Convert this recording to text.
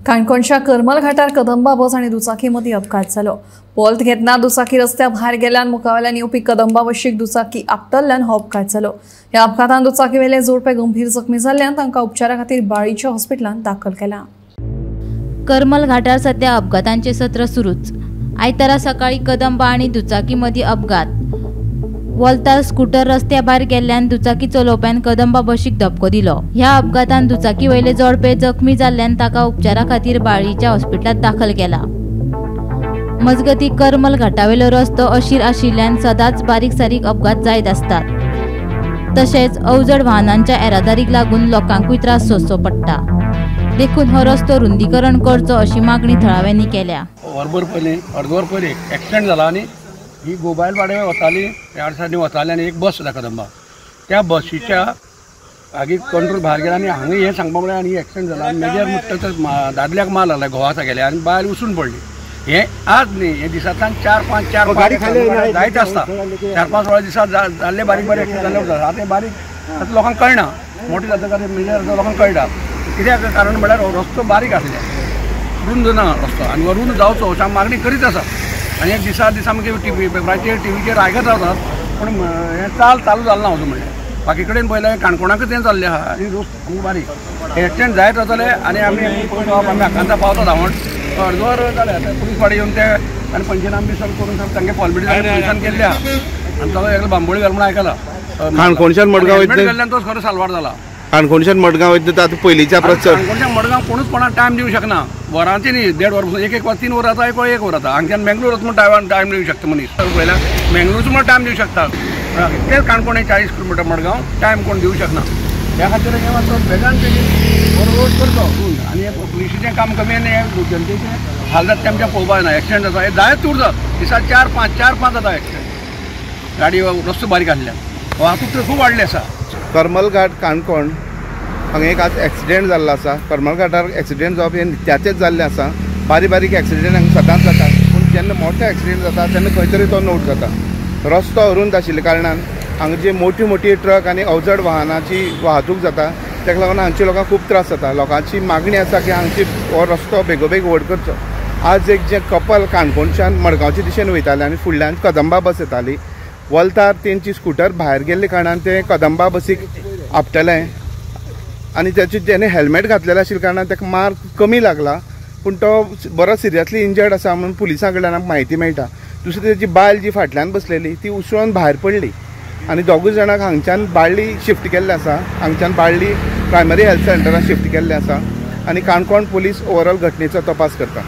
काणकोणच्या करमल घाटार कदंबा बस आणि दुचाकीमध्ये अपघात जालो। बोल्त घेतना दुचाकी रस्त्या भायर गेल्यान मुखावेल्यान येवपी कदंबा बशीक दुचाकी आपटल्ल्यान हो अपघात जालो। ह्या अपघातान दुचाकी वेले जोडपे गंभीर जखमी जाल्ल्यान तांकां उपचारा खातीर बाळीच्या हॉस्पिटलांत दाखल केला। करमल घाटार सध्या अपघातांचे सत्र सुरूच। आयतारा सकाळी कदंबा आणि दुचाकी मदी अपघात। वॉल्तार स्कूटर रस्त्या भायर गेल्ल्यान दुचाकी चलोवप्यान कदंबा बशीक धपको दिलो। ह्या अपघातान दुचाकी वयले जोडपे जखमी जाल्ल्यान ताका उपचारा खातीर बाळीच्या हॉस्पिटलांत दाखल केला। मजगती करमल घाटावेलो रस्तो अशीर आशिल्ल्यान सदांच बारीक सारीक अपघात जायत असतात। तशेंच अवजड वाहनांच्या येरादारीक लागून लोकांकूय त्रास सोंसचो पडटा। देखून हो रस्तो रुंदीकरण करचो अशी मागणी थळाव्यांनी केल्या। वरभर पयलीं अर्दवर पयलीं एक्सिडेंट जाला आनी ही गोबायलवाडे वताली ह्या सायडीन वताली आनी एक बस सुद्दां कदंबा त्या बसीच्या आगी कंट्रोल भायर गेला आनी हांगा हें सांगपा म्हळ्यार आनी एक्सिडेंट जाला आनी मेजर म्हणटा दादल्याक माल आसला घोवाचा गेले आनी बायल उसून पडली। हे आज न्ही हे दिसांतल्यान चार पांच जायत आसता 4-5 वळा दिसा जाल्ले बारीक बारीक एक्सिडेंट जाल्ले वता। आतां बारीक लोकांक कळना मोठी जाता मेजर लोकांक कळटा कित्याक कारण म्हळ्यार रस्तो बारीक आसले रुंद ना रस्तो आनी रुंद जावचो अशी मागणी करीत आसा। आनी एक दिसा आमगे टीव्हीचेर आयकत रावतात पूण हें चालू जालें ना वचून म्हणलें। बाकी कडेन पयलें काणकोणाकच तें चल्लें आहा आनी रस्तो बारीक एक्सिडेंट जायत वतले आनी आमी हाकांचा पावता धांवण अर्दवर जालें। आतां पुलीस वाडे येवन ते आनी पंचनामे बी सगळें करून तांगे फॉर्मेलिटी पुलिसान केल्ले आहा आनी ताका एकलो बांबोळी घाल म्हण आयकला। काणकोणच्यान मडगांव गेल्ल्यान तो खरो सालवार जाला। काणकोणच्यान मडगांव वयता आतां पयलींच्या काणकोणच्यान मडगांव कोणूच कोणाक टायम दिवंक शकना। वरांचे न्ही 1.5 वर एक वर 3 वर जाता एक वर जाता। हांगच्यान मेंगलोर वचून टायम दिवंक शकता मनीस पयल्या मेंगलोरचो म्हण टायम दिवंक शकता ते काणकोण 40 किलोमीटर मडगांव टायम कोण दिवंक शकना। त्या खातीर हें मातसो बेगान बेगीन रोड करचो आनी पुलिशेचें काम कमी आनी जनतेचें हाल जाता तेमचें पळोवपाक जायना। एक्सिडेंट जाता हे जायत टूर जाता दिसा 4-5 जाता एक्सिडेंट गाडी रस्तो बारीक आसल्यान वाहतूक तर खूब वाडली आसा। करमल घाट काणकोण हांगा एक आज एक्सिडेंट जाल्लो आसा। करमल घाटार एक्सिडेंट जावप हे नित्याचेच जाल्लें आसा। बारीक बारीक एक्सिडेंट हांगा सदांच जाता पूण जेन्ना मोठो एक्सिडेंट जाता तेन्ना खंय तरी तो नोट जाता। रस्तो अरुंद आशिल्ल्या कारणान हांगा जी मोठी ट्रक आनी अवजड वाहनाची वाहतूक जाता ताका लागून हांगच्या लोकांक खूब त्रास जाता। लोकांची मागणी आसा की हांगची हो रस्तो बेगोबेग व्हड करचो। आज एक जे कपल काणकोणच्यान मडगांवचे दिशेन वयताले आनी फुडल्यान कदंबा बस येताली वॉल्तार तेंची स्कूटर भायर गेल्ले कारणान ते कदंबा बसीक आपटलें आनी त्याचे जेणे हेल्मेट घातलेलें आशिल्ल्या कारणान ताका मार कमी लागला पूण तो बरो सिरियसली इंजर्ड आसा म्हणून पुलिसां कडल्यान आमकां म्हायती मेळटा। दुसरी तेजी बायल जी फाटल्यान बसलेली ती उसळून भायर पडली आनी दोगूय जाणांक हांगच्यान बाळ्ळी शिफ्ट केल्ले आसा। हांगच्यान बाळ्ळी प्रायमरी हेल्थ सेंटरान शिफ्ट केल्ले आसा आनी काणकोण पुलीस ओवरऑल घटनेचो तपास करता।